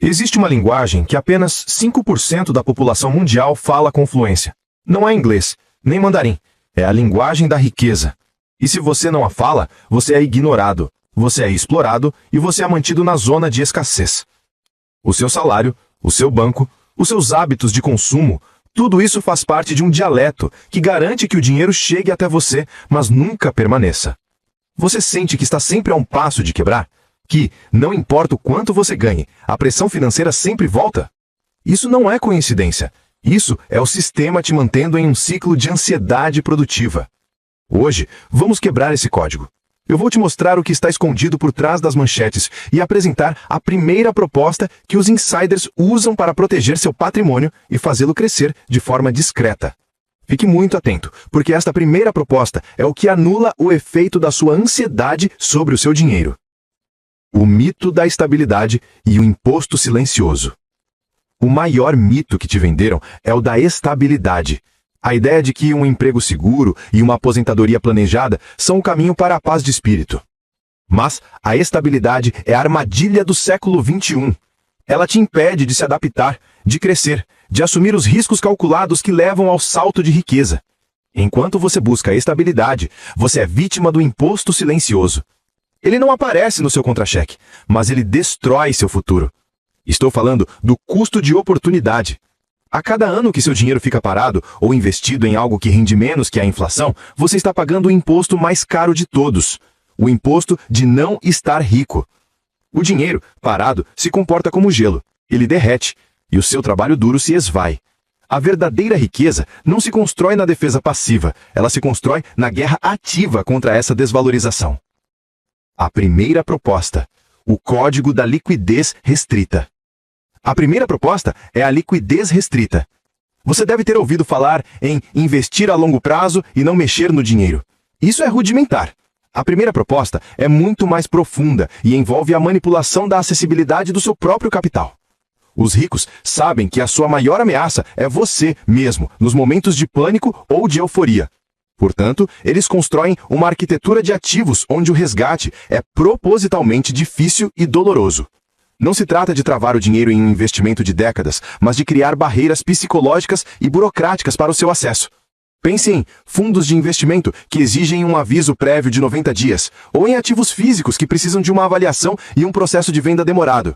Existe uma linguagem que apenas 5% da população mundial fala com fluência. Não é inglês, nem mandarim. É a linguagem da riqueza. E se você não a fala, você é ignorado, você é explorado e você é mantido na zona de escassez. O seu salário, o seu banco, os seus hábitos de consumo, tudo isso faz parte de um dialeto que garante que o dinheiro chegue até você, mas nunca permaneça. Você sente que está sempre a um passo de quebrar? Que, não importa o quanto você ganhe, a pressão financeira sempre volta? Isso não é coincidência. Isso é o sistema te mantendo em um ciclo de ansiedade produtiva. Hoje, vamos quebrar esse código. Eu vou te mostrar o que está escondido por trás das manchetes e apresentar a primeira proposta que os insiders usam para proteger seu patrimônio e fazê-lo crescer de forma discreta. Fique muito atento, porque esta primeira proposta é o que anula o efeito da sua ansiedade sobre o seu dinheiro. O mito da estabilidade e o imposto silencioso. O maior mito que te venderam é o da estabilidade. A ideia de que um emprego seguro e uma aposentadoria planejada são o caminho para a paz de espírito. Mas a estabilidade é a armadilha do século XXI. Ela te impede de se adaptar, de crescer, de assumir os riscos calculados que levam ao salto de riqueza. Enquanto você busca a estabilidade, você é vítima do imposto silencioso. Ele não aparece no seu contra-cheque, mas ele destrói seu futuro. Estou falando do custo de oportunidade. A cada ano que seu dinheiro fica parado ou investido em algo que rende menos que a inflação, você está pagando o imposto mais caro de todos, o imposto de não estar rico. O dinheiro, parado, se comporta como gelo. Ele derrete, e o seu trabalho duro se esvai. A verdadeira riqueza não se constrói na defesa passiva, ela se constrói na guerra ativa contra essa desvalorização. A primeira proposta, o código da liquidez restrita. A primeira proposta é a liquidez restrita. Você deve ter ouvido falar em investir a longo prazo e não mexer no dinheiro. Isso é rudimentar. A primeira proposta é muito mais profunda e envolve a manipulação da acessibilidade do seu próprio capital. Os ricos sabem que a sua maior ameaça é você mesmo, nos momentos de pânico ou de euforia. Portanto, eles constroem uma arquitetura de ativos onde o resgate é propositalmente difícil e doloroso. Não se trata de travar o dinheiro em um investimento de décadas, mas de criar barreiras psicológicas e burocráticas para o seu acesso. Pense em fundos de investimento que exigem um aviso prévio de 90 dias, ou em ativos físicos que precisam de uma avaliação e um processo de venda demorado.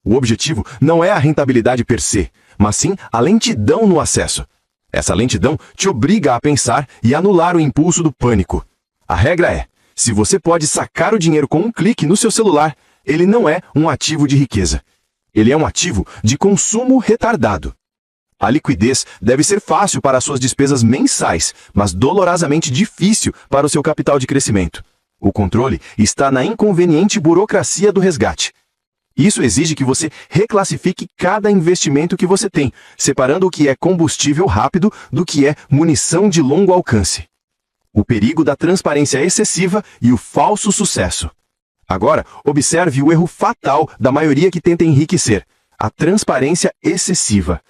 O objetivo não é a rentabilidade per se, mas sim a lentidão no acesso. Essa lentidão te obriga a pensar e anular o impulso do pânico. A regra é, se você pode sacar o dinheiro com um clique no seu celular, ele não é um ativo de riqueza. Ele é um ativo de consumo retardado. A liquidez deve ser fácil para as suas despesas mensais, mas dolorosamente difícil para o seu capital de crescimento. O controle está na inconveniente burocracia do resgate. Isso exige que você reclassifique cada investimento que você tem, separando o que é combustível rápido do que é munição de longo alcance. O perigo da transparência excessiva e o falso sucesso. Agora, observe o erro fatal da maioria que tenta enriquecer, a transparência excessiva.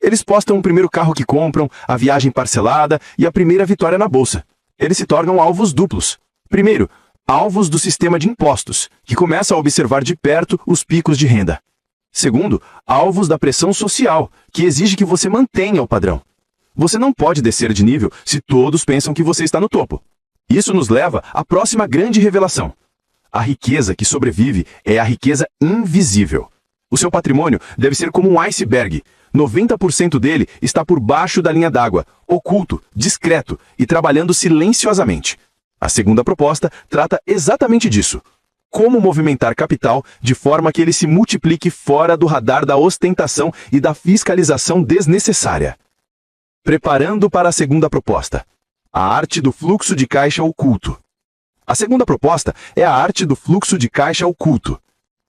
Eles postam o primeiro carro que compram, a viagem parcelada e a primeira vitória na bolsa. Eles se tornam alvos duplos. Primeiro, alvos do sistema de impostos, que começa a observar de perto os picos de renda. Segundo, alvos da pressão social, que exige que você mantenha o padrão. Você não pode descer de nível se todos pensam que você está no topo. Isso nos leva à próxima grande revelação. A riqueza que sobrevive é a riqueza invisível. O seu patrimônio deve ser como um iceberg. 90% dele está por baixo da linha d'água, oculto, discreto e trabalhando silenciosamente. A segunda proposta trata exatamente disso. Como movimentar capital de forma que ele se multiplique fora do radar da ostentação e da fiscalização desnecessária. Preparando para a segunda proposta. A arte do fluxo de caixa oculto. A segunda proposta é a arte do fluxo de caixa oculto.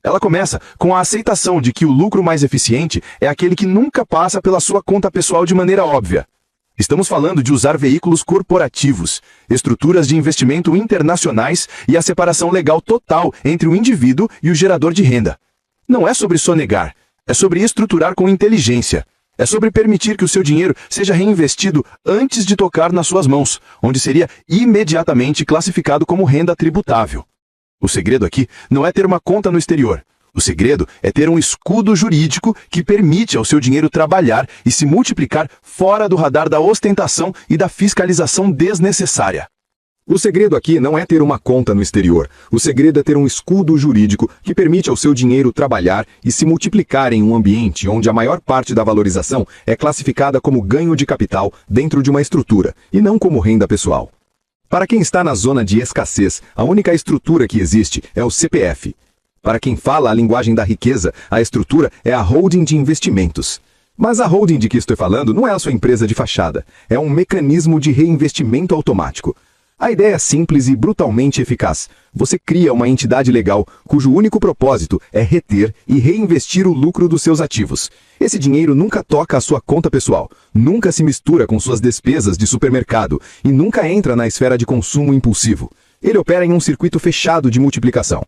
Ela começa com a aceitação de que o lucro mais eficiente é aquele que nunca passa pela sua conta pessoal de maneira óbvia. Estamos falando de usar veículos corporativos, estruturas de investimento internacionais e a separação legal total entre o indivíduo e o gerador de renda. Não é sobre sonegar, é sobre estruturar com inteligência. É sobre permitir que o seu dinheiro seja reinvestido antes de tocar nas suas mãos, onde seria imediatamente classificado como renda tributável. O segredo aqui não é ter uma conta no exterior. O segredo é ter um escudo jurídico que permite ao seu dinheiro trabalhar e se multiplicar fora do radar da ostentação e da fiscalização desnecessária. O segredo aqui não é ter uma conta no exterior. O segredo é ter um escudo jurídico que permite ao seu dinheiro trabalhar e se multiplicar em um ambiente onde a maior parte da valorização é classificada como ganho de capital dentro de uma estrutura, e não como renda pessoal. Para quem está na zona de escassez, a única estrutura que existe é o CPF. Para quem fala a linguagem da riqueza, a estrutura é a holding de investimentos. Mas a holding de que estou falando não é a sua empresa de fachada, é um mecanismo de reinvestimento automático. A ideia é simples e brutalmente eficaz. Você cria uma entidade legal cujo único propósito é reter e reinvestir o lucro dos seus ativos. Esse dinheiro nunca toca a sua conta pessoal, nunca se mistura com suas despesas de supermercado e nunca entra na esfera de consumo impulsivo. Ele opera em um circuito fechado de multiplicação.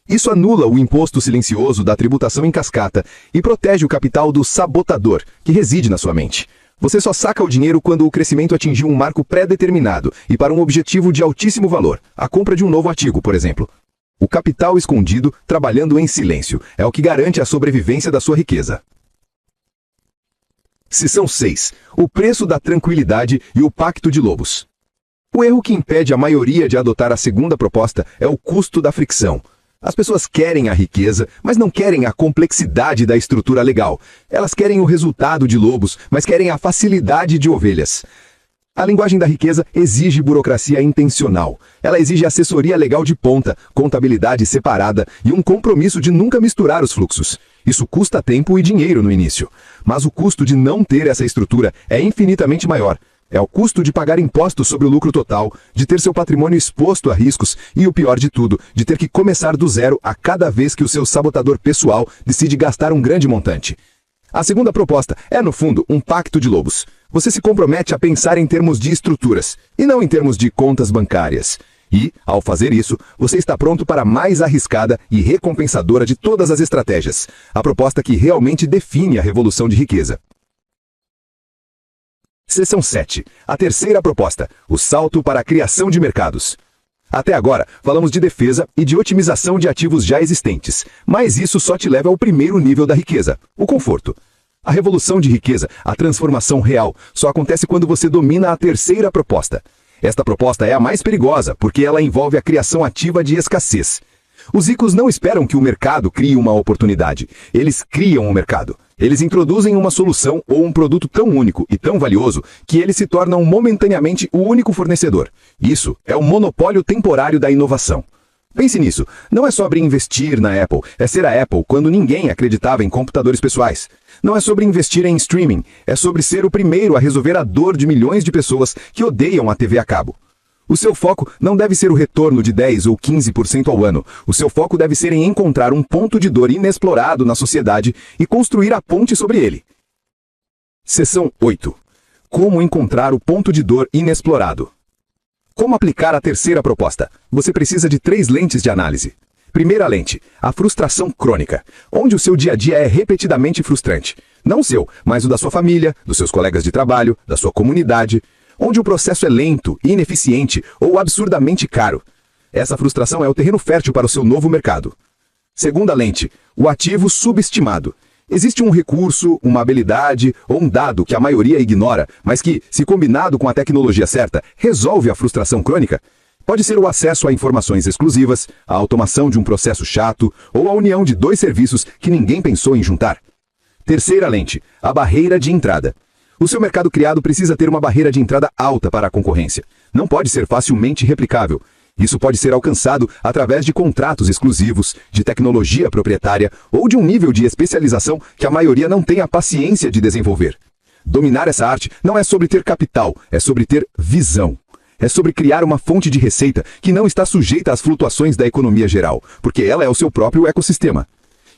Isso anula o imposto silencioso da tributação em cascata e protege o capital do sabotador que reside na sua mente. Você só saca o dinheiro quando o crescimento atingiu um marco pré-determinado e para um objetivo de altíssimo valor, a compra de um novo artigo, por exemplo. O capital escondido, trabalhando em silêncio, é o que garante a sobrevivência da sua riqueza. Seção 6. O preço da tranquilidade e o pacto de lobos. O erro que impede a maioria de adotar a segunda proposta é o custo da fricção. As pessoas querem a riqueza, mas não querem a complexidade da estrutura legal. Elas querem o resultado de lobos, mas querem a facilidade de ovelhas. A linguagem da riqueza exige burocracia intencional. Ela exige assessoria legal de ponta, contabilidade separada e um compromisso de nunca misturar os fluxos. Isso custa tempo e dinheiro no início. Mas o custo de não ter essa estrutura é infinitamente maior. É o custo de pagar impostos sobre o lucro total, de ter seu patrimônio exposto a riscos e, o pior de tudo, de ter que começar do zero a cada vez que o seu sabotador pessoal decide gastar um grande montante. A segunda proposta é, no fundo, um pacto de lobos. Você se compromete a pensar em termos de estruturas, e não em termos de contas bancárias. E, ao fazer isso, você está pronto para a mais arriscada e recompensadora de todas as estratégias, a proposta que realmente define a revolução de riqueza. Seção 7. A terceira proposta, o salto para a criação de mercados. Até agora, falamos de defesa e de otimização de ativos já existentes, mas isso só te leva ao primeiro nível da riqueza, o conforto. A revolução de riqueza, a transformação real, só acontece quando você domina a terceira proposta. Esta proposta é a mais perigosa, porque ela envolve a criação ativa de escassez. Os ricos não esperam que o mercado crie uma oportunidade, eles criam o mercado. Eles introduzem uma solução ou um produto tão único e tão valioso que eles se tornam momentaneamente o único fornecedor. Isso é o monopólio temporário da inovação. Pense nisso, não é sobre investir na Apple, é ser a Apple quando ninguém acreditava em computadores pessoais. Não é sobre investir em streaming, é sobre ser o primeiro a resolver a dor de milhões de pessoas que odeiam a TV a cabo. O seu foco não deve ser o retorno de 10 ou 15% ao ano. O seu foco deve ser em encontrar um ponto de dor inexplorado na sociedade e construir a ponte sobre ele. Seção 8. Como encontrar o ponto de dor inexplorado? Como aplicar a terceira proposta? Você precisa de 3 lentes de análise. Primeira lente, a frustração crônica, onde o seu dia a dia é repetidamente frustrante. Não o seu, mas o da sua família, dos seus colegas de trabalho, da sua comunidade, onde o processo é lento, ineficiente ou absurdamente caro. Essa frustração é o terreno fértil para o seu novo mercado. Segunda lente, o ativo subestimado. Existe um recurso, uma habilidade ou um dado que a maioria ignora, mas que, se combinado com a tecnologia certa, resolve a frustração crônica. Pode ser o acesso a informações exclusivas, a automação de um processo chato ou a união de 2 serviços que ninguém pensou em juntar. Terceira lente, a barreira de entrada. O seu mercado criado precisa ter uma barreira de entrada alta para a concorrência. Não pode ser facilmente replicável. Isso pode ser alcançado através de contratos exclusivos, de tecnologia proprietária ou de um nível de especialização que a maioria não tem a paciência de desenvolver. Dominar essa arte não é sobre ter capital, é sobre ter visão. É sobre criar uma fonte de receita que não está sujeita às flutuações da economia geral, porque ela é o seu próprio ecossistema.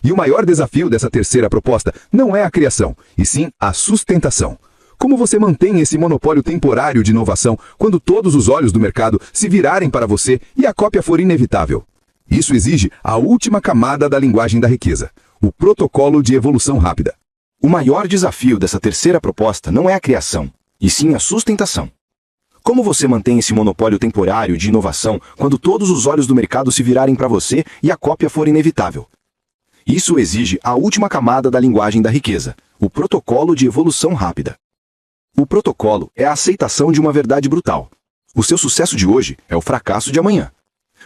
E o maior desafio dessa terceira proposta não é a criação, e sim a sustentação. Como você mantém esse monopólio temporário de inovação quando todos os olhos do mercado se virarem para você e a cópia for inevitável? Isso exige a última camada da linguagem da riqueza, o protocolo de evolução rápida. O maior desafio dessa terceira proposta não é a criação, e sim a sustentação. Como você mantém esse monopólio temporário de inovação quando todos os olhos do mercado se virarem para você e a cópia for inevitável? Isso exige a última camada da linguagem da riqueza, o protocolo de evolução rápida. O protocolo é a aceitação de uma verdade brutal. O seu sucesso de hoje é o fracasso de amanhã.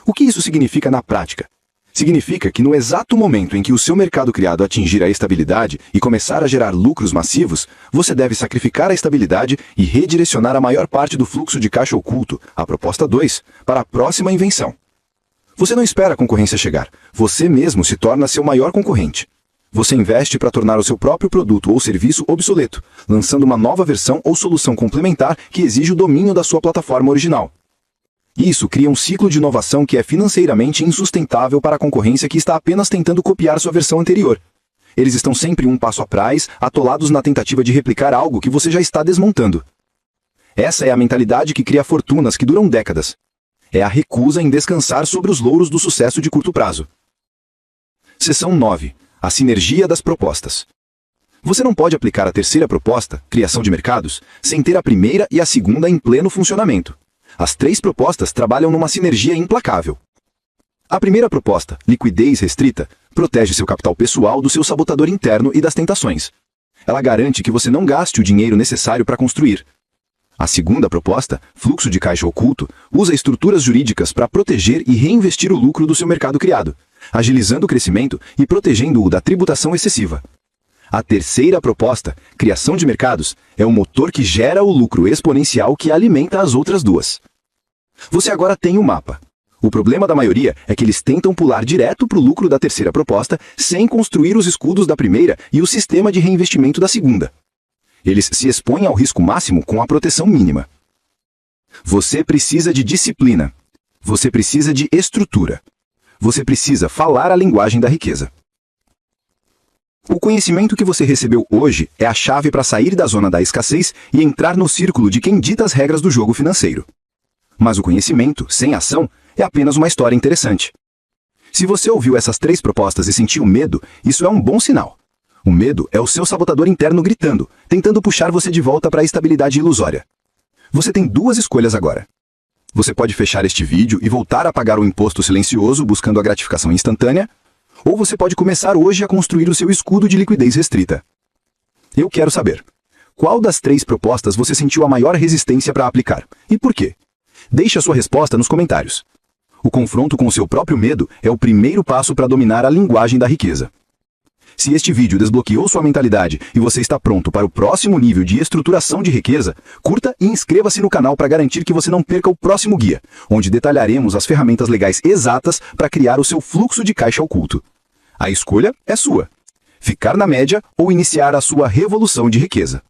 O que isso significa na prática? Significa que no exato momento em que o seu mercado criado atingir a estabilidade e começar a gerar lucros massivos, você deve sacrificar a estabilidade e redirecionar a maior parte do fluxo de caixa oculto, a proposta 2, para a próxima invenção. Você não espera a concorrência chegar, você mesmo se torna seu maior concorrente. Você investe para tornar o seu próprio produto ou serviço obsoleto, lançando uma nova versão ou solução complementar que exige o domínio da sua plataforma original. Isso cria um ciclo de inovação que é financeiramente insustentável para a concorrência que está apenas tentando copiar sua versão anterior. Eles estão sempre um passo atrás, atolados na tentativa de replicar algo que você já está desmontando. Essa é a mentalidade que cria fortunas que duram décadas. É a recusa em descansar sobre os louros do sucesso de curto prazo. Seção 9. A sinergia das propostas. Você não pode aplicar a terceira proposta, criação de mercados, sem ter a primeira e a segunda em pleno funcionamento. As três propostas trabalham numa sinergia implacável. A primeira proposta, liquidez restrita, protege seu capital pessoal do seu sabotador interno e das tentações. Ela garante que você não gaste o dinheiro necessário para construir. A segunda proposta, fluxo de caixa oculto, usa estruturas jurídicas para proteger e reinvestir o lucro do seu mercado criado, agilizando o crescimento e protegendo-o da tributação excessiva. A terceira proposta, criação de mercados, é o motor que gera o lucro exponencial que alimenta as outras duas. Você agora tem o mapa. O problema da maioria é que eles tentam pular direto para o lucro da terceira proposta sem construir os escudos da primeira e o sistema de reinvestimento da segunda. Eles se expõem ao risco máximo com a proteção mínima. Você precisa de disciplina. Você precisa de estrutura. Você precisa falar a linguagem da riqueza. O conhecimento que você recebeu hoje é a chave para sair da zona da escassez e entrar no círculo de quem dita as regras do jogo financeiro. Mas o conhecimento, sem ação, é apenas uma história interessante. Se você ouviu essas três propostas e sentiu medo, isso é um bom sinal. O medo é o seu sabotador interno gritando, tentando puxar você de volta para a estabilidade ilusória. Você tem duas escolhas agora. Você pode fechar este vídeo e voltar a pagar o imposto silencioso buscando a gratificação instantânea, ou você pode começar hoje a construir o seu escudo de liquidez restrita. Eu quero saber, qual das três propostas você sentiu a maior resistência para aplicar? E por quê? Deixe a sua resposta nos comentários. O confronto com o seu próprio medo é o primeiro passo para dominar a linguagem da riqueza. Se este vídeo desbloqueou sua mentalidade e você está pronto para o próximo nível de estruturação de riqueza, curta e inscreva-se no canal para garantir que você não perca o próximo guia, onde detalharemos as ferramentas legais exatas para criar o seu fluxo de caixa oculto. A escolha é sua. Ficar na média ou iniciar a sua revolução de riqueza.